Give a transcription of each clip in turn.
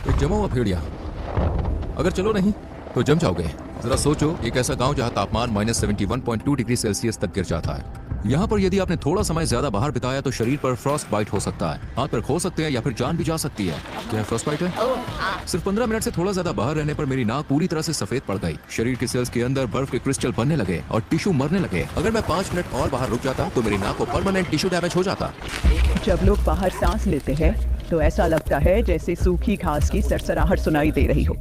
एक जमा हुआ भेड़िया। अगर चलो नहीं तो जम जाओगे। जरा सोचो, एक ऐसा गांव जहां तापमान -71.2 डिग्री सेल्सियस तक गिर जाता है। यहाँ पर यदि आपने थोड़ा समय ज्यादा बाहर बिताया तो शरीर पर फ्रॉस्ट बाइट हो सकता है, हाथ पर खो सकते हैं या फिर जान भी जा सकती है। क्या फ्रॉस्ट बाइट है? सिर्फ 15 मिनट से थोड़ा ज्यादा बाहर रहने पर मेरी नाक पूरी तरह से सफेद पड़ गई। शरीर के सेल्स के अंदर बर्फ के क्रिस्टल बनने लगे और टिश्यू मरने लगे। अगर मैं 5 मिनट और बाहर रुक जाता तो मेरी नाक को परमानेंट टिश्यू डैमेज हो जाता। जब लोग बाहर सांस लेते हैं तो ऐसा लगता है जैसे सूखी घास की सरसराहट सुनाई दे रही हो।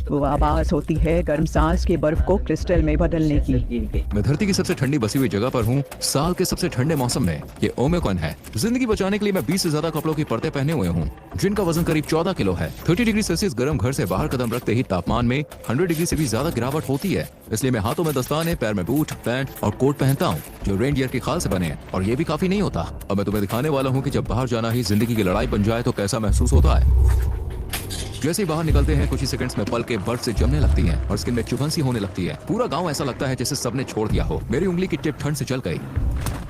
वो आवाज होती है गर्म सांस के बर्फ को क्रिस्टल में बदलने की। मैं धरती की सबसे ठंडी बसी हुई जगह पर हूँ, साल के सबसे ठंडे मौसम में। ये ओमेकॉन है। जिंदगी बचाने के लिए मैं 20 से ज्यादा कपड़ों की परतें पहने हुए हूँ, जिनका वजन करीब 14 किलो है। 30 डिग्री सेल्सियस गर्म घर से बाहर कदम रखते ही तापमान में 100 डिग्री से भी ज्यादा गिरावट होती है। इसलिए मैं हाथों में दस्ताने, पैर में बूट, पैंट और कोट पहनता हूँ जो रेनडियर की खाल से बने हैं। और ये भी काफी नहीं होता। अब मैं तुम्हें दिखाने वाला हूँ कि जब बाहर जाना ही जिंदगी की लड़ाई बन जाए तो कैसा महसूस होता है। जैसे ही बाहर निकलते हैं कुछ ही सेकंड्स में पल के बर्फ से जमने लगती हैं और स्किन में चुभन सी होने लगती है। पूरा गांव ऐसा लगता है जैसे सबने छोड़ दिया हो। मेरी उंगली की टिप ठंड से जल गई।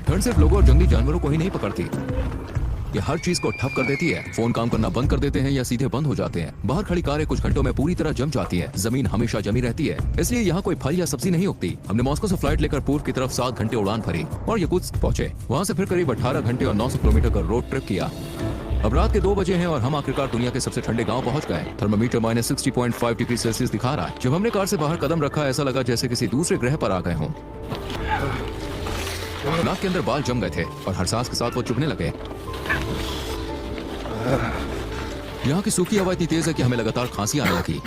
ठंड सिर्फ लोगों और जंगली जानवरों को ही नहीं पकड़ती, ये हर चीज को ठप कर देती है। फोन काम करना बंद कर देते हैं या सीधे बंद हो जाते हैं। बाहर खड़ी कारें कुछ घंटों में पूरी तरह जम जाती है। जमीन हमेशा जमी रहती है, इसलिए यहाँ कोई फल या सब्जी नहीं उगती। हमने मॉस्को से फ्लाइट लेकर पूर्व की तरफ 7 घंटे उड़ान भरी और यकुत्स्क पहुंचे। वहाँ से फिर करीब 18 घंटे और 900 किलोमीटर का रोड ट्रिप किया। अब रात के 2 बजे हैं और हम आखिरकार दुनिया के सबसे ठंडे गांव पहुंच गए। थर्मोमीटर -60.5 डिग्री सेल्सियस दिखा रहा है। जब हमने कार से बाहर कदम रखा ऐसा लगा जैसे किसी दूसरे ग्रह पर आ गए हों। नाक के अंदर बाल जम गए थे और हर सांस के साथ वो चुभने लगे। यहाँ की सूखी हवा इतनी तेज है कि हमें लगातार खांसी आने लगी।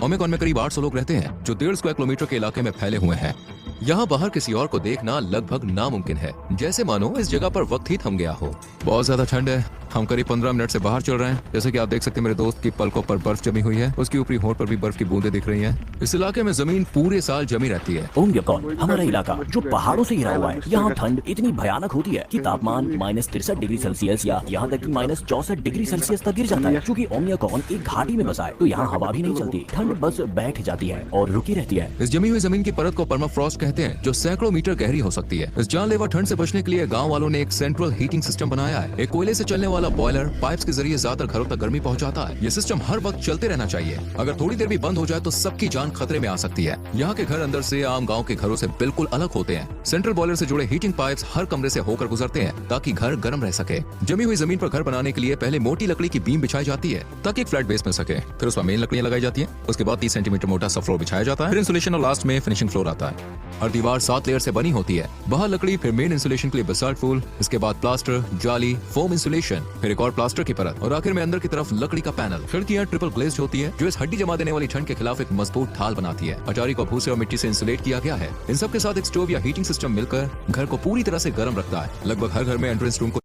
ओमेकॉन में करीब 800 लोग रहते हैं जो 1.5 स्क्वायर किलोमीटर के इलाके में फैले हुए हैं। यहाँ बाहर किसी और को देखना लगभग नामुमकिन है, जैसे मानो इस जगह पर वक्त ही थम गया हो। बहुत ज्यादा ठंड है। हम करीब 15 मिनट से बाहर चल रहे हैं। जैसे कि आप देख सकते हैं मेरे दोस्त की पलकों पर बर्फ जमी हुई है, उसकी ऊपरी होंठ पर भी बर्फ की बूंदें दिख रही हैं। इस इलाके में जमीन पूरे साल जमी रहती है। ओमेकॉन हमारा इलाका जो पहाड़ों से घिरा हुआ है। यहाँ ठंड इतनी भयानक होती है कि तापमान -63 डिग्री सेल्सियस या यहाँ तक कि -64 डिग्री सेल्सियस तक गिर जाता है। क्योंकि ओमेकॉन एक घाटी में बसा है तो यहाँ हवा भी नहीं चलती। ठंड बस बैठ जाती है और रुकी रहती है। इस जमी हुई जमीन की परत को परमाफ्रॉस्ट कहते हैं, जो सैकड़ों मीटर गहरी हो सकती है। इस जानलेवा ठंड से बचने के लिए गाँव वालों ने एक सेंट्रल हीटिंग सिस्टम बनाया है। एक कोयले से चलने वाला बॉयलर पाइप्स के जरिए ज्यादातर घरों तक गर्मी पहुंचाता है। ये सिस्टम हर वक्त चलते रहना चाहिए। अगर थोड़ी देर भी बंद हो जाए तो सबकी जान खतरे में आ सकती है। यहाँ के घर अंदर से आम गांव के घरों से बिल्कुल अलग होते हैं। सेंट्रल बॉयलर से जुड़े हीटिंग पाइप्स हर कमरे से होकर गुजरते हैं ताकि घर गर्म रह सके। जमी हुई जमीन पर घर बनाने के लिए पहले मोटी लकड़ी की बीम बिछाई जाती है ताकि एक फ्लैट बेस मिल सके। फिर उसमें मेन लकड़ियां लगाई जाती हैं। उसके बाद 30 सेंटीमीटर मोटा सा फ्लोर बिछाया जाता है। फिर इंसुलेशन और लास्ट में फिनिशिंग फ्लोर आता है। हर दीवार 7 लेयर से बनी होती है। बाहर लकड़ी, फिर मेन इंसुलेशन के लिए बेसाल्ट फूल, इसके बाद प्लास्टर, जाली, फोम इंसुलेशन, फिर एक और प्लास्टर की परत और आखिर में अंदर की तरफ लकड़ी का पैनल। खिड़कियां ट्रिपल ग्लेज्ड होती है जो इस हड्डी जमा देने वाली ठंड के खिलाफ एक मजबूत ढाल बनाती है। अटारी को भूसे और मिट्टी से इंसुलेट किया गया है। इन सब के साथ एक स्टोव या हीटिंग सिस्टम मिलकर घर को पूरी तरह से गर्म रखता है। लगभग हर घर में एंट्रेंस रूम को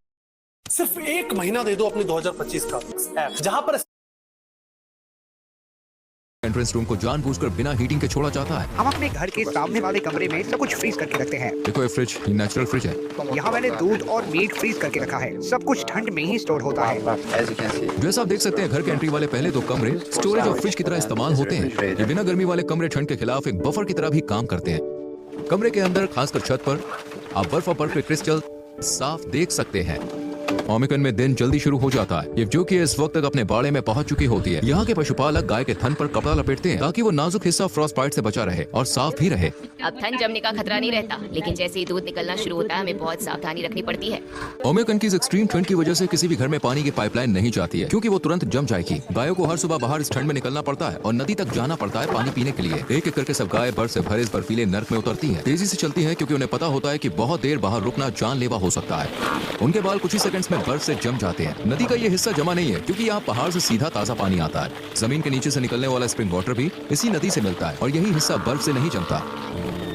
सिर्फ 1 महीना दे दो अपने 2025 का ऐप, जहां पर एंट्रेंस रूम को जानबूझकर बिना हीटिंग के छोड़ा जाता है। हम अपने घर के सामने वाले कमरे में सब कुछ फ्रीज करके रखते हैं। देखो ये फ्रिज, ये नेचुरल फ्रिज है। यहाँ मैंने दूध और मीट फ्रीज करके रखा है। सब कुछ ठंड में ही स्टोर होता है। जैसा आप देख सकते हैं घर के एंट्री वाले पहले 2 कमरे स्टोरेज और फ्रिज की तरह इस्तेमाल होते हैं। ये बिना गर्मी वाले कमरे ठंड के खिलाफ एक बफर की तरह भी काम करते हैं। कमरे के अंदर खासकर छत पर आप बर्फ और बर्फ के क्रिस्टल साफ देख सकते हैं। ओमेकॉन में दिन जल्दी शुरू हो जाता है। ये जो कि इस वक्त तक अपने बाड़े में पहुंच चुकी होती है। यहाँ के पशुपालक गाय के थन पर कपड़ा लपेटते हैं ताकि वो नाजुक हिस्सा फ्रॉस्ट बाइट से बचा रहे और साफ भी रहे। अब थन जमने का खतरा नहीं रहता, लेकिन जैसे ही दूध निकलना शुरू होता है हमें बहुत सावधानी रखनी पड़ती है। ओमेकॉन की इस एक्सट्रीम ठंड की वजह से किसी भी घर में पानी की पाइपलाइन नहीं जाती है क्योंकि वो तुरंत जम जाएगी। गायों को हर सुबह बाहर इस ठंड में निकलना पड़ता है और नदी तक जाना पड़ता है पानी पीने के लिए। एक एक करके सब गाय बर्फ से भरे इस बर्फीले नर्क में उतरती है। तेजी से चलती है क्योंकि उन्हें पता होता है कि बहुत देर बाहर रुकना जानलेवा हो सकता है। उनके बाल कुछ ही सेकंड्स में बर्फ से जम जाते हैं। नदी का ये हिस्सा जमा नहीं है क्योंकि यहाँ पहाड़ से सीधा ताजा पानी आता है। जमीन के नीचे से निकलने वाला स्प्रिंग वाटर भी इसी नदी से मिलता है और यही हिस्सा बर्फ से नहीं जमता।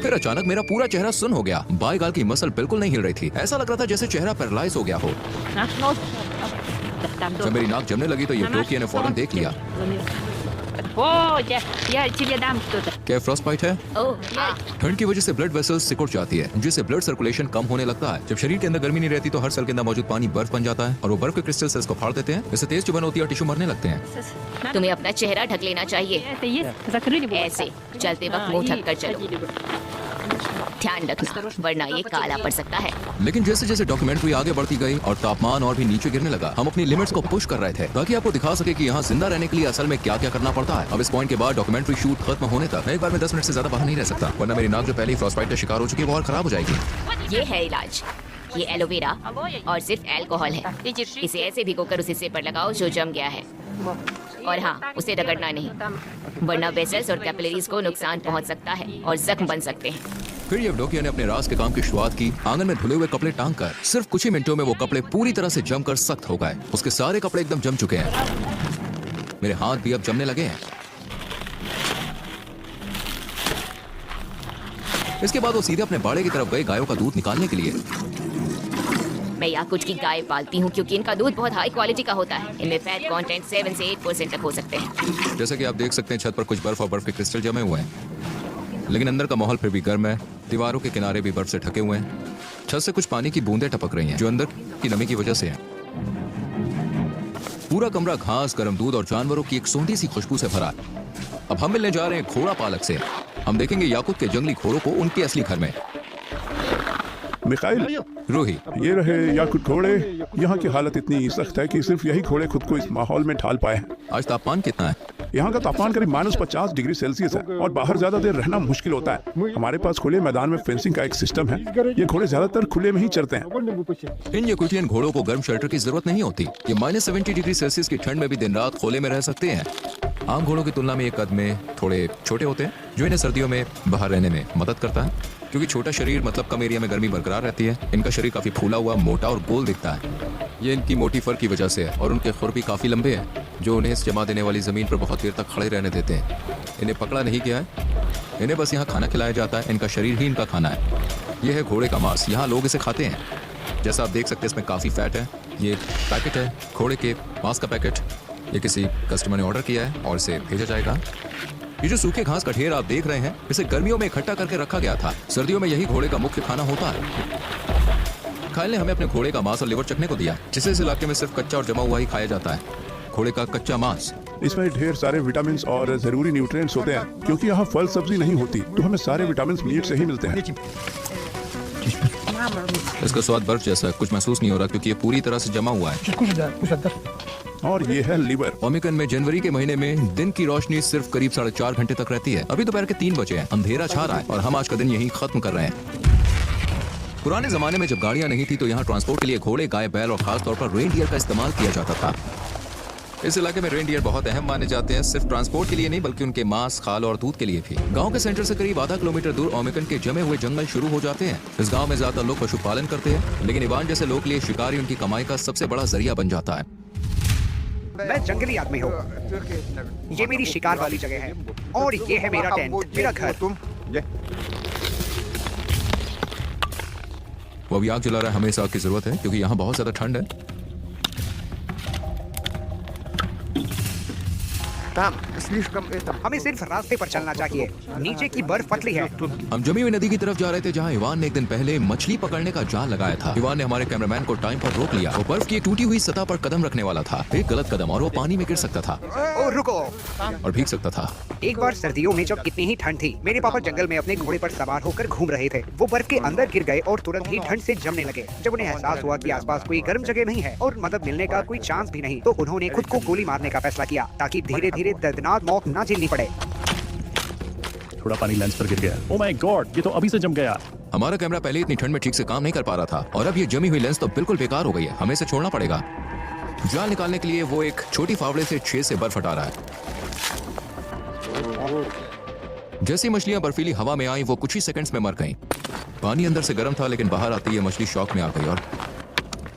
फिर अचानक मेरा पूरा चेहरा सुन्न हो गया। बाएं गाल की मसल बिल्कुल नहीं हिल रही थी। ऐसा लग रहा था जैसे चेहरा पैरालाइज हो गया हो। जब मेरी नाक जमने लगी तो ये टोकियो ने फौरन देख लिया। क्या फ्रॉस्ट बाइट है? ठंड की वजह से ब्लड वेसल्स सिकुड़ जाती है जिससे ब्लड सर्कुलेशन कम होने लगता है। जब शरीर के अंदर गर्मी नहीं रहती तो हर सेल के अंदर मौजूद पानी बर्फ बन जाता है और वो बर्फ के क्रिस्टल सेल्स को फाड़ देते हैं। इससे तेज चुभन होती है और टिश्यू मरने लगते हैं। तुम्हें अपना चेहरा ढक लेना चाहिए। ऐसे चलते वक्त मुंह ढक कर चलो। ध्यान रखना वरना ये काला पड़ सकता है। लेकिन जैसे जैसे डॉक्यूमेंट्री आगे बढ़ती गई और तापमान और भी नीचे गिरने लगा, हम अपनी लिमिट्स को पुश कर रहे थे ताकि आपको दिखा सके कि यहाँ जिंदा रहने के लिए असल में क्या क्या करना पड़ता है। अब इस पॉइंट के बाद डॉक्यूमेंट्री शूट खत्म होने तक मैं एक बार में 10 मिनट से ज्यादा बाहर नहीं रह सकता, वरना मेरी नाक जो पहले ही फ्रॉस्टबाइट का शिकार हो चुकी है वो और खराब हो जाएगी। ये है इलाज, ये एलोवेरा और सिर्फ अल्कोहल है। इसे ऐसे भिगोकर उस हिस्से पर लगाओ जो जम गया है, और हाँ, उसे रगड़ना नहीं वरना वेसल्स और कैपिलरीज को नुकसान पहुंच सकता है और जख्म बन सकते हैं। फिर येवडोकिया ने अपने राज के काम की शुरुआत की। आंगन में धुले हुए कपड़े टांग कर सिर्फ कुछ ही मिनटों में वो कपड़े पूरी तरह से जमकर सख्त हो गए। उसके सारे कपड़े एकदम जम चुके हैं, मेरे हाथ भी अब जमने लगे हैं। इसके बाद वो सीधे अपने बाड़े की तरफ गए गायों का दूध निकालने के लिए। मैं याकुट की गाय पालती हूँ क्योंकि इनका दूध बहुत हाई क्वालिटी का होता है। इनमें फैट कंटेंट 7 से 8% तक हो सकते हैं। जैसा कि आप देख सकते हैं छत पर कुछ बर्फ और बर्फ के क्रिस्टल जमे हुए हैं, लेकिन अंदर का माहौल फिर भी गर्म है। दीवारों के किनारे भी बर्फ से ढके हुए हैं। छत से कुछ पानी की बूंदें टपक रही हैं जो अंदर की नमी की वजह से है। पूरा कमरा घास, गर्म दूध और जानवरों की एक सोंधी सी खुशबू से भरा है। अब हम मिलने जा रहे हैं घोड़ा पालक से। हम देखेंगे याकुत के जंगली घोड़ों को उनके असली घर में। मिखाइल, रूही, ये रहे याकुत घोड़े। यहाँ की हालत इतनी सख्त है कि सिर्फ यही घोड़े खुद को इस माहौल में ढाल पाए हैं। आज तापमान कितना है? यहाँ का तापमान करीब -50 डिग्री सेल्सियस है और बाहर ज्यादा देर रहना मुश्किल होता है। हमारे पास खुले मैदान में फेंसिंग का एक सिस्टम है। ये घोड़े ज्यादातर खुले में ही चरते हैं। इन याकुटियन घोड़ों को गर्म शेल्टर की जरूरत नहीं होती। ये -70 डिग्री सेल्सियस की ठंड में भी दिन रात खोले में रह सकते हैं। आम घोड़ों की तुलना में ये कद में थोड़े छोटे होते हैं, जो इन्हें सर्दियों में बाहर रहने में मदद करता है। क्योंकि छोटा शरीर मतलब कम एरिया में गर्मी बरकरार रहती है। इनका शरीर काफी फूला हुआ, मोटा और गोल दिखता है। ये इनकी मोटी फर की वजह से है और उनके खुर भी काफी लंबे हैं, जो उन्हें इस जमा देने वाली जमीन पर बहुत देर तक खड़े रहने देते हैं। इन्हें पकड़ा नहीं गया है, इन्हें बस यहाँ खाना खिलाया जाता है। इनका शरीर ही इनका खाना है। यह है घोड़े का मांस। यहाँ लोग इसे खाते हैं। जैसा आप देख सकते हैं इसमें काफी फैट है। ये पैकेट है घोड़े के मांस का पैकेट। ये किसी कस्टमर ने ऑर्डर किया है और इसे भेजा जाएगा। ये जो सूखे घास का ढेर आप देख रहे हैं, इसे गर्मियों में इकट्ठा करके रखा गया था। सर्दियों में यही घोड़े का मुख्य खाना होता है। खाइल ने हमें अपने घोड़े का मांस और लिवर चखने को दिया, जिसे इस इलाके में सिर्फ कच्चा और जमा हुआ ही खाया जाता है। घोड़े का कच्चा मांस। इसमें ढेर सारे विटामिन और जरूरी न्यूट्रिएंट्स होते हैं। क्योंकि यहाँ फल सब्जी नहीं होती, तो हमें सारे विटामिन मीट से ही मिलते हैं। इसका स्वाद बर्फ जैसा है, कुछ महसूस नहीं हो रहा क्योंकि ये पूरी तरह से जमा हुआ है। और ये है लीवर। ओमिक्रॉन में जनवरी के महीने में दिन की रोशनी सिर्फ करीब 4.5 घंटे तक रहती है। अभी दोपहर के 3 बजे हैं, अंधेरा छा रहा है और हम आज का दिन यहीं खत्म कर रहे हैं। पुराने जमाने में जब गाड़ियां नहीं थी तो यहाँ ट्रांसपोर्ट के लिए घोड़े, गाय, बैल और खास तौर पर रेनडियर का इस्तेमाल किया जाता था। इस इलाके में रेनडियर बहुत अहम माने जाते हैं, सिर्फ ट्रांसपोर्ट के लिए नहीं बल्कि उनके मांस, खाल और दूध के लिए भी। गांव के सेंटर से करीब आधा किलोमीटर दूर ओमिक्रॉन के जमे हुए जंगल शुरू हो जाते हैं। इस गांव में ज्यादातर लोग पशुपालन करते हैं, लेकिन इवान जैसे लोग के लिए शिकारी उनकी कमाई का सबसे बड़ा जरिया बन जाता है। मैं जंगली आदमी हूँ। ये मेरी शिकार वाली जगह है और ये है मेरा टेंट, मेरा घर। वो अभी आग जला रहा है। हमें इस आग की जरूरत है क्योंकि यहाँ बहुत ज्यादा ठंड है। हमें सिर्फ रास्ते पर चलना चाहिए। नीचे की बर्फ पतली है। हम जमी हुई नदी की तरफ जा रहे थे जहाँ इवान ने एक दिन पहले मछली पकड़ने का जाल लगाया था। इवान ने हमारे कैमरामैन को टाइम पर रोक लिया। वो बर्फ की टूटी हुई सतह पर कदम रखने वाला था। एक गलत कदम और वो पानी में गिर सकता था ओ रुको। और भीग सकता था। एक बार सर्दियों में जब इतनी ही ठंड थी, मेरे पापा जंगल में अपने घोड़े पर सवार होकर घूम रहे थे। वो बर्फ के अंदर गिर गए और तुरंत ही ठंड से जमने लगे। जब उन्हें एहसास हुआ कि आसपास कोई गर्म जगह नहीं है और मदद मिलने का कोई चांस भी नहीं, तो उन्होंने खुद को गोली मारने का फैसला किया ताकि धीरे धीरे दर्दनाक मौत न झेलनी पड़े। थोड़ा पानी लेंस पर गिर गया। ओह माय गॉड, ये तो अभी से जम गया। हमारा कैमरा पहले इतनी ठंड में ठीक से काम नहीं कर पा रहा था और अब ये जमी हुई लेंस तो बिल्कुल बेकार हो गई है। हमें इसे छोड़ना पड़ेगा। जाल निकालने के लिए वो एक छोटी फावड़े से 6 से बर्फ हटा रहा है। जैसी मछलियां बर्फीली हवा में आई वो कुछ ही सेकंड्स में मर गईं। पानी अंदर से गर्म था लेकिन बाहर आती ये मछली शॉक में आ गई और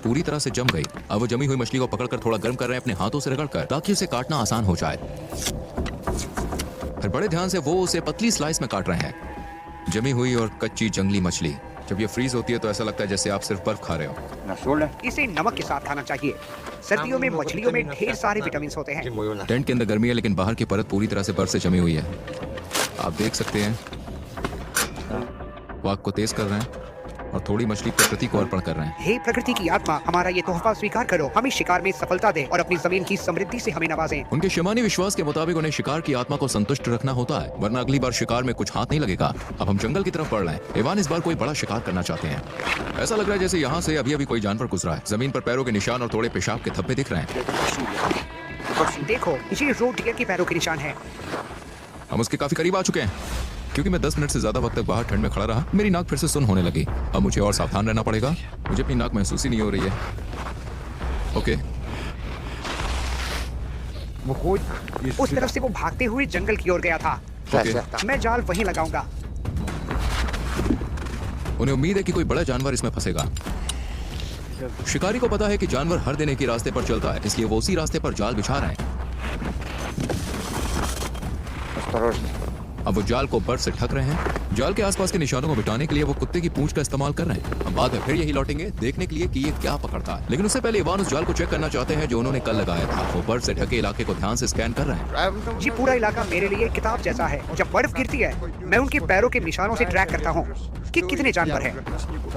पूरी तरह से जम गई। अब वो जमी हुई मछली को पकड़कर थोड़ा गर्म कर रहे हैं अपने हाथों से रगड़कर, ताकि उसे काटना आसान हो जाए। फिर बड़े ध्यान से वो उसे पतली स्लाइस में काट रहे हैं। जमी हुई और कच्ची जंगली मछली जब ये फ्रीज होती है तो ऐसा लगता है जैसे आप सिर्फ बर्फ खा रहे हो। इसे नमक के साथ खाना चाहिए। सर्दियों में मछलियों में ढेर सारे विटामिन होते हैं। टेंट के अंदर गर्मी है लेकिन बाहर की परत पूरी तरह से बर्फ से जमी हुई है। आप देख सकते हैं वो आग को तेज कर रहे हैं और थोड़ी मछली प्रकृति को अर्पण कर रहे हैं। हे प्रकृति की आत्मा, हमारा ये तोहफा स्वीकार करो, हमें शिकार में सफलता दे और अपनी जमीन की समृद्धि से हमें नवाजें। उनके शमानी विश्वास के मुताबिक उन्हें शिकार की आत्मा को संतुष्ट रखना होता है, वरना अगली बार शिकार में कुछ हाथ नहीं लगेगा। अब हम जंगल की तरफ बढ़ रहे हैं। इवान इस बार कोई बड़ा शिकार करना चाहते हैं। ऐसा लग रहा है जैसे यहाँ से अभी अभी कोई जानवर गुजरा है। जमीन पर पैरों के निशान और थोड़े पेशाब के धब्बे दिख रहे हैं। देखो, ये रोड डियर के पैरों के निशान है। हम उसके काफी करीब आ चुके हैं। क्योंकि मैं 10 मिनट से ज्यादा वक्त तक बाहर ठंड में खड़ा रहा, मेरी नाक फिर से सुन्न होने लगी। अब मुझे और सावधान रहना पड़ेगा। मुझे अपनी नाक महसूस ही नहीं हो रही है। ओके, उस तरफ से वो भागते हुए जंगल की ओर गया था। ओके। मैं जाल वहीं लगाऊंगा। उन्हें उम्मीद है कि कोई बड़ा जानवर इसमें फंसेगा। शिकारी को पता है कि जानवर हर दिन एक ही रास्ते पर चलता है, इसलिए वो उसी रास्ते पर जाल बिछा रहे हैं। अब वो जाल को बर्फ से ढक रहे हैं। जाल के आसपास के निशानों को मिटाने के लिए वो कुत्ते की पूंछ का इस्तेमाल कर रहे हैं। हम बाद में फिर यही लौटेंगे देखने के लिए कि ये क्या पकड़ता है, लेकिन उससे पहले इवान उस जाल को चेक करना चाहते हैं जो उन्होंने कल लगाया था। वो बर्फ से ढके इलाके को ध्यान से स्कैन कर रहे हैं। ये पूरा इलाका मेरे लिए किताब जैसा है। जब बर्फ गिरती है, मैं उनके पैरों के निशानों से ट्रैक करता हूँ कि कितने जानवर हैं।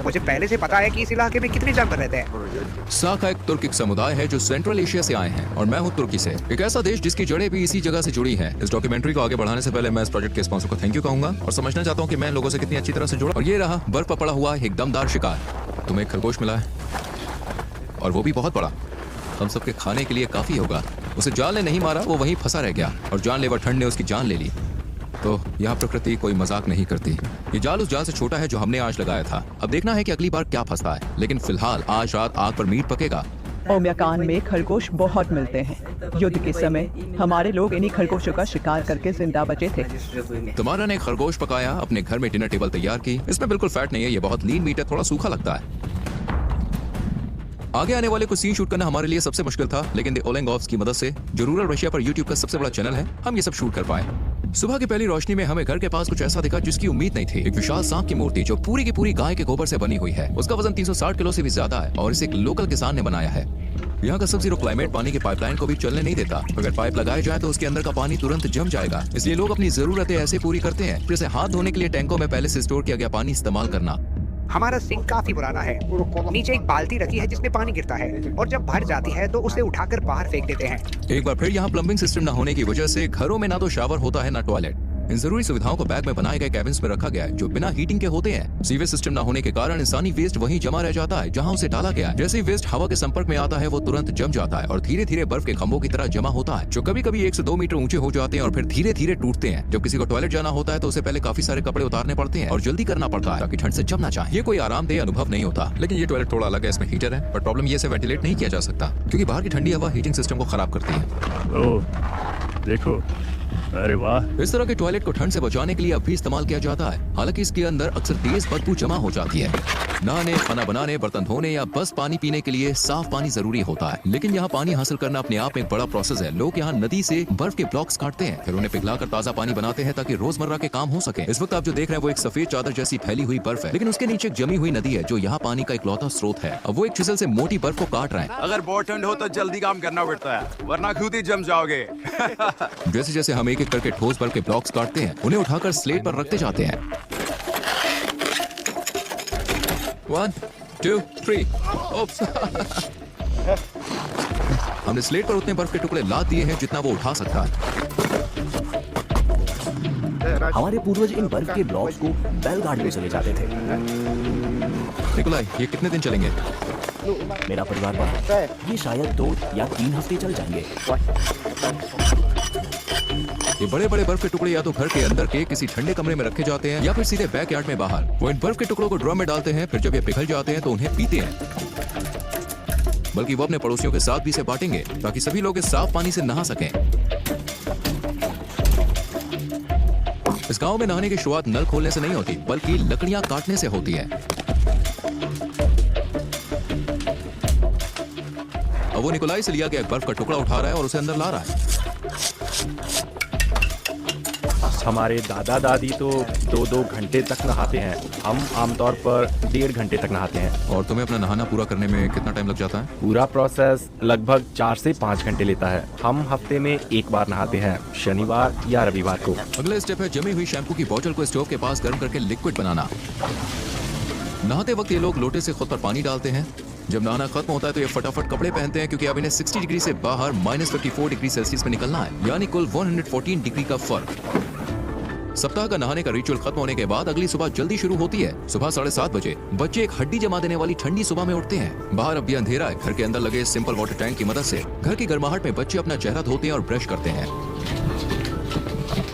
मुझे पहले से पता है कि इस इलाके में कितने जानवर रहते हैं। साका एक तुर्किक समुदाय है जो सेंट्रल एशिया से आए हैं और मैं हूँ तुर्की से, एक ऐसा देश जिसकी जड़ें भी इसी जगह से जुड़ी हैं। इस डॉक्यूमेंट्री को आगे बढ़ाने से पहले मैं इस प्रोजेक्ट के स्पॉन्सर को थैंक यू कहूंगा और समझना चाहता हूँ कि मैं इन लोगों से कितनी अच्छी तरह से जुड़ा। और ये रहा बर्फ पर पड़ा हुआ एक दमदार शिकार। तुम्हें एक खरगोश मिला है और वो भी बहुत बड़ा। हम सबके खाने के लिए काफी होगा। उसे जाल ने नहीं मारा, वो वहीं फंसा रह गया और जानलेवा ठंड ने उसकी जान ले ली। तो यहाँ प्रकृति कोई मजाक नहीं करती। ये जाल उस जाल से छोटा है जो हमने आज लगाया था। अब देखना है कि अगली बार क्या फंसता है, लेकिन फिलहाल आज रात आग पर मीट पकेगा। ओम्याकान में खरगोश बहुत मिलते हैं। युद्ध के समय हमारे लोग इन्हीं खरगोशों का शिकार करके जिंदा बचे थे। तुम्हारा ने खरगोश पकाया, अपने घर में डिनर टेबल तैयार की। इसमें बिल्कुल फैट नहीं है, ये बहुत लीन मीट है, थोड़ा सूखा लगता है। आगे आने वाले को सीन शूट करना हमारे लिए सबसे मुश्किल था, लेकिन द ओलेंगोव्स की मदद से, जो रूरल रशिया पर यूट्यूब का सबसे बड़ा चैनल है, हम ये सब शूट कर पाए। सुबह की पहली रोशनी में हमें घर के पास कुछ ऐसा दिखा जिसकी उम्मीद नहीं थी। एक विशाल सांप की मूर्ति जो पूरी की पूरी गाय के गोबर से बनी हुई है। उसका वजन 360 किलो से भी ज्यादा है और इसे एक लोकल किसान ने बनाया है। यहाँ का सब जीरो क्लाइमेट पानी के पाइपलाइन को भी चलने नहीं देता। अगर पाइप लगाए जाए तो उसके अंदर का पानी तुरंत जम जाएगा। इसलिए लोग अपनी जरूरतें ऐसे पूरी करते हैं जैसे हाथ धोने के लिए टैंकों में पहले से स्टोर किया गया पानी इस्तेमाल करना। हमारा सिंक काफी पुराना है। नीचे एक बाल्टी रखी है जिसमें पानी गिरता है और जब भर जाती है तो उसे उठाकर बाहर फेंक देते हैं। एक बार फिर यहाँ प्लम्बिंग सिस्टम न होने की वजह से घरों में ना तो शावर होता है ना टॉयलेट। इन जरूरी सुविधाओं को बैग में बनाए गए कैबिन्स में रखा गया है जो बिना हीटिंग के होते हैं। सीवेज सिस्टम न होने के कारण इंसानी वेस्ट वहीं जमा रह जाता है जहां उसे डाला गया है। जैसे ही वेस्ट हवा के संपर्क में आता है वो तुरंत जम जाता है और धीरे धीरे बर्फ के खंभों की तरह जमा होता है, जो कभी कभी 1 से 2 मीटर ऊंचे हो जाते हैं और फिर धीरे धीरे टूटते हैं। जब किसी को टॉयलेट जाना होता है तो उसे पहले काफी सारे कपड़े उतारने पड़ते हैं और जल्दी करना पड़ता है ताकि ठंड से जम ना जाए। ये कोई आरामदेह अनुभव नहीं होता, लेकिन ये टॉयलेट थोड़ा अलग है। इसमें हीटर है, बट प्रॉब्लम ये इसे वेंटिलेट नहीं किया जा सकता क्योंकि बाहर की ठंडी हवा हीटिंग सिस्टम को खराब करती है। ओह, देखो, अरे वाह। इस तरह के टॉयलेट को ठंड से बचाने के लिए अब भी इस्तेमाल किया जाता है। हालांकि इसके अंदर अक्सर तेज बदबू जमा हो जाती है। नहाने, खाना बनाने, बर्तन धोने या बस पानी पीने के लिए साफ पानी जरूरी होता है, लेकिन यहाँ पानी हासिल करना अपने आप में एक बड़ा प्रोसेस है। लोग यहाँ नदी से बर्फ के ब्लॉक्स काटते हैं, फिर उन्हें पिघलाकर ताजा पानी बनाते हैं ताकि रोजमर्रा के काम हो सके। इस वक्त आप जो देख रहे हैं वो एक सफेद चादर जैसी फैली हुई बर्फ है, लेकिन उसके नीचे एक जमी हुई नदी है जो यहाँ पानी का इकलौता स्रोत है। अब वो एक चिसल से मोटी बर्फ को काट रहे हैं। अगर बहुत ठंड हो तो जल्दी काम करना पड़ता है, वरना खुद ही जम जाओगे। जैसे जैसे हम एक एक करके ठोस बर्फ के ब्लॉक्स काटते हैं, उन्हें उठाकर स्लेट पर रखते जाते हैं। 1, 2, 3। ओप्स। हमने स्लेट पर उतने बर्फ के टुकड़े लाद दिए हैं जितना वो उठा सकता है। हमारे पूर्वज इन बर्फ के ब्लॉक्स को बैलगाड़ी में चले जाते थे। निकोलाई, ये कितने दिन चलेंगे? मेरा परिवार बड़ा है, ये शायद 2 या 3 हफ्ते चल जाएंगे। ये बड़े बड़े बर्फ के टुकड़े या तो घर के अंदर के किसी ठंडे कमरे में रखे जाते हैं या फिर सीधे बैकयार्ड में बाहर। वो इन बर्फ के टुकड़ों को ड्रम में डालते हैं, फिर जब ये पिघल जाते हैं तो उन्हें पीते हैं। बल्कि वो अपने पड़ोसियों के साथ भी इसे बांटेंगे ताकि सभी लोग इस साफ पानी से नहा सकें। इस गांव में नहाने की शुरुआत नल खोलने से नहीं होती, बल्कि लकड़ियां काटने से होती है। अब वो निकोलाई से लिया गया एक बर्फ का टुकड़ा उठा रहा है और उसे अंदर ला रहा है। हमारे दादा दादी तो 2-2 घंटे तक नहाते हैं। हम आमतौर पर 1.5 घंटे तक नहाते हैं। और तुम्हें अपना नहाना पूरा करने में कितना टाइम लग जाता है? पूरा प्रोसेस लगभग 4 से 5 घंटे लेता है। हम हफ्ते में 1 बार नहाते हैं, शनिवार या रविवार को। अगला स्टेप है जमी हुई शैम्पू की बोतल को स्टोव के पास गर्म करके लिक्विड बनाना। नहाते वक्त ये लोग लोटे से खुद पर पानी डालते हैं। जब नहाना खत्म होता है तो ये फटाफट कपड़े पहनते हैं, क्योंकि अब इन्हें 60 डिग्री से बाहर -54 डिग्री सेल्सियस में निकलना है, यानी कुल 114 डिग्री का फर्क। सप्ताह का नहाने का रिचुअल खत्म होने के बाद अगली सुबह जल्दी शुरू होती है। सुबह 7:30 बजे बच्चे एक हड्डी जमा देने वाली ठंडी सुबह में उठते हैं। बाहर अब भी अंधेरा है। घर के अंदर लगे सिंपल वाटर टैंक की मदद से घर की गर्माहट में बच्चे अपना चेहरा धोते हैं और ब्रश करते हैं,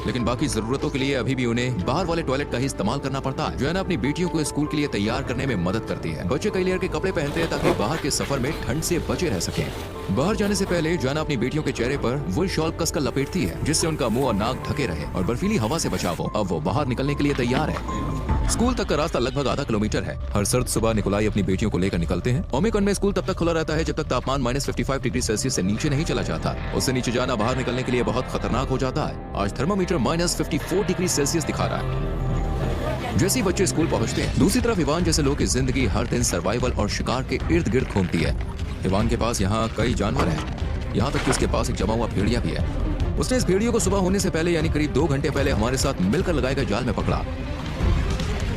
लेकिन बाकी जरूरतों के लिए अभी भी उन्हें बाहर वाले टॉयलेट का ही इस्तेमाल करना पड़ता है। जोआना अपनी बेटियों को स्कूल के लिए तैयार करने में मदद करती है। बच्चे कई लेयर के कपड़े पहनते हैं ताकि बाहर के सफर में ठंड से बचे रह सकें। बाहर जाने से पहले जोआना अपनी बेटियों के चेहरे पर वुल शॉल कसकर लपेटती है, जिससे उनका मुंह और नाक ढके रहे और बर्फीली हवा से बचाव हो। अब वो बाहर निकलने के लिए तैयार है। स्कूल तक का रास्ता लगभग आधा किलोमीटर है। हर सर्द सुबह निकोलाई अपनी बेटियों को लेकर निकलते हैं। ओमिकॉन में स्कूल तब तक खुला रहता है जब तक तापमान -55 डिग्री सेल्सियस से नीचे नहीं चला जाता। उससे नीचे जाना बाहर निकलने के लिए बहुत खतरनाक हो जाता है। आज थर्मामीटर -54 डिग्री सेल्सियस दिखा रहा है। जैसे ही बच्चे स्कूल पहुंचते हैं, दूसरी तरफ इवान जैसे लोग की जिंदगी हर दिन सर्वाइवल और शिकार के इर्द गिर्द घूमती है। इवान के पास यहाँ कई जानवर हैं, यहाँ तक कि उसके पास एक जमा हुआ भेड़िया भी है। उसने इस भेड़ियों को सुबह होने से पहले यानी करीब 2 घंटे पहले हमारे साथ मिलकर लगाए गए जाल में पकड़ा।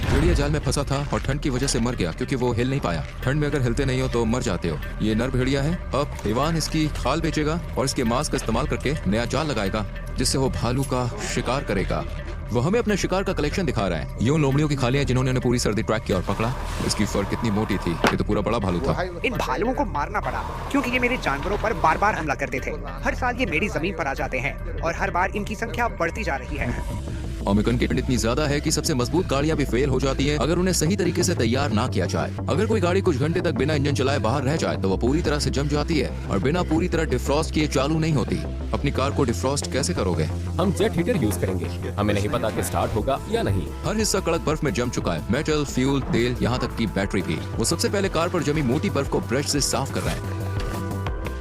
भेड़िया जाल में फंसा था और ठंड की वजह से मर गया, क्योंकि वो हिल नहीं पाया। ठंड में अगर हिलते नहीं हो तो मर जाते हो। ये नर भेड़िया है। अब इवान इसकी खाल बेचेगा और इसके मांस का इस्तेमाल करके नया जाल लगाएगा, जिससे वो भालू का शिकार करेगा। वो हमें अपने शिकार का कलेक्शन दिखा रहा है। यूं लोमड़ियों की खालियां जिन्होंने पूरी सर्दी ट्रैक किया और पकड़ा। इसकी फर कितनी मोटी थी, ये तो पूरा बड़ा भालू था। इन भालुओं को मारना पड़ा क्योंकि ये मेरे जानवरों पर बार बार हमला करते थे। हर साल ये मेरी जमीन पर आ जाते हैं और हर बार इनकी संख्या बढ़ती जा रही है। ओमिकॉन की ठंड इतनी ज्यादा है कि सबसे मजबूत गाड़ियां भी फेल हो जाती हैं अगर उन्हें सही तरीके से तैयार ना किया जाए। अगर कोई गाड़ी कुछ घंटे तक बिना इंजन चलाए बाहर रह जाए तो वो पूरी तरह से जम जाती है और बिना पूरी तरह डिफ्रॉस्ट किए चालू नहीं होती। अपनी कार को डिफ्रॉस्ट कैसे करोगे? हम जेट हीटर यूज करेंगे। हमें नहीं पता कि स्टार्ट होगा या नहीं। हर हिस्सा कड़क बर्फ में जम चुका है, मेटल, फ्यूल, तेल, यहाँ तक की बैटरी भी। वो सबसे पहले कार पर जमी मोटी बर्फ को ब्रश से साफ कर रहे हैं।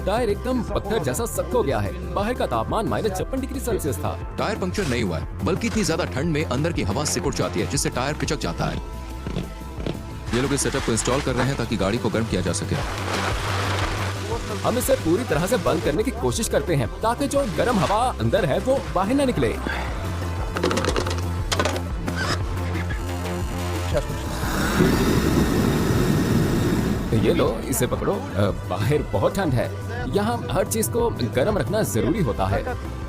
टायर एकदम पत्थर जैसा सख्त हो गया है। बाहर का तापमान -56 डिग्री सेल्सियस था। टायर पंक्चर नहीं हुआ है, बल्कि इतनी ज्यादा ठंड में अंदर की हवा सिकुड़ जाती है, जिससे टायर पिचक जाता है। ये लोग इस सेटअप को इंस्टॉल कर रहे हैं ताकि गाड़ी को गर्म किया जा सके। हम इसे पूरी तरह से बंद करने की कोशिश करते हैं ताकि जो गर्म हवा अंदर है वो बाहर न निकले। ये लो, इसे पकड़ो। बाहर बहुत ठंड है। यहाँ हर चीज को गर्म रखना जरूरी होता है।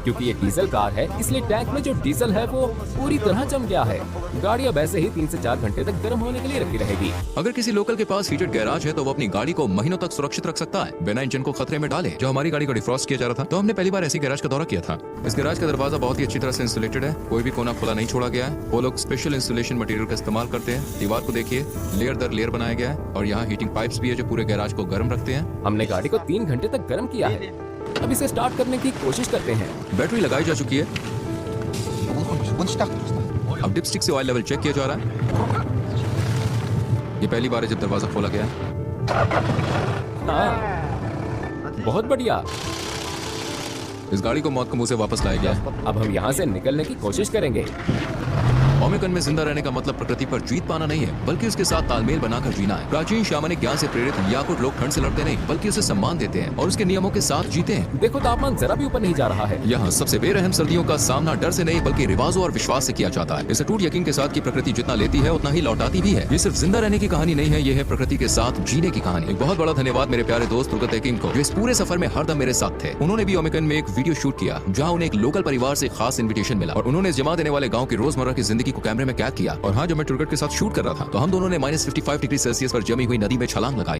क्योंकि ये डीजल कार है, इसलिए टैंक में जो डीजल है वो पूरी तरह जम गया है। गाड़ी अब ऐसे ही 3 से 4 घंटे तक गर्म होने के लिए रखी रहेगी। अगर किसी लोकल के पास हीटेड गैराज है तो वो अपनी गाड़ी को महीनों तक सुरक्षित रख सकता है बिना इंजन को खतरे में डाले। जो हमारी गाड़ी को डिफ्रॉस्ट किया जा रहा था, तो हमने पहली बार ऐसी गैराज का दौरा किया था। इस गैराज का दरवाजा बहुत ही अच्छी तरह से इंसुलेटेड है, कोई भी कोना खुला नहीं छोड़ा गया है। वो लोग स्पेशल इंसुलेशन मटेरियल का इस्तेमाल करते हैं। दीवार को देखिए, लेयर दर लेयर बनाया गया है और यहाँ हीटिंग पाइप्स भी है जो पूरे गैराज को गर्म रखते हैं। हमने गाड़ी को 3 घंटे तक गर्म किया है। अब इसे स्टार्ट करने की कोशिश करते हैं। बैटरी लगाई जा चुकी है। अब डिपस्टिक से ऑयल लेवल चेक किया जा रहा है। ये पहली बार है जब दरवाजा खोला गया है। हाँ, बहुत बढ़िया। इस गाड़ी को मौत के मुंह से वापस लाया गया है। अब हम यहाँ से निकलने की कोशिश करेंगे। ओमिकॉन में जिंदा रहने का मतलब प्रकृति पर जीत पाना नहीं है, बल्कि उसके साथ तालमेल बनाकर जीना है। प्राचीन शामनिक ज्ञान से प्रेरित याकुट लोग ठंड से लड़ते नहीं, बल्कि उसे सम्मान देते हैं और उसके नियमों के साथ जीते हैं। देखो, तापमान जरा भी ऊपर नहीं जा रहा है। यहाँ सबसे बेरहम सर्दियों का सामना डर से नहीं बल्कि रिवाजों और विश्वास से किया जाता है। इस अटूट यकीन के साथ कि प्रकृति जितना लेती है उतना ही लौटाती भी है। ये सिर्फ जिंदा रहने की कहानी नहीं है, ये है प्रकृति के साथ जीने की कहानी। एक बहुत बड़ा धन्यवाद मेरे प्यारे दोस्त तुर्गत एकिम को, जो इस पूरे सफर में हरदम मेरे साथ थे। उन्होंने भी ओमिकॉन में एक वीडियो शूट किया जहाँ उन्हें एक लोकल परिवार से खास इन्विटेशन मिला और उन्होंने जमा देने वाले गाँव की रोजमर्रा की जिंदगी को कैमरे में कैद किया। और हाँ, जब मैं तुर्गत के साथ शूट कर रहा था तो हम दोनों ने -55 डिग्री सेल्सियस पर जमी हुई नदी में छलांग लगाई।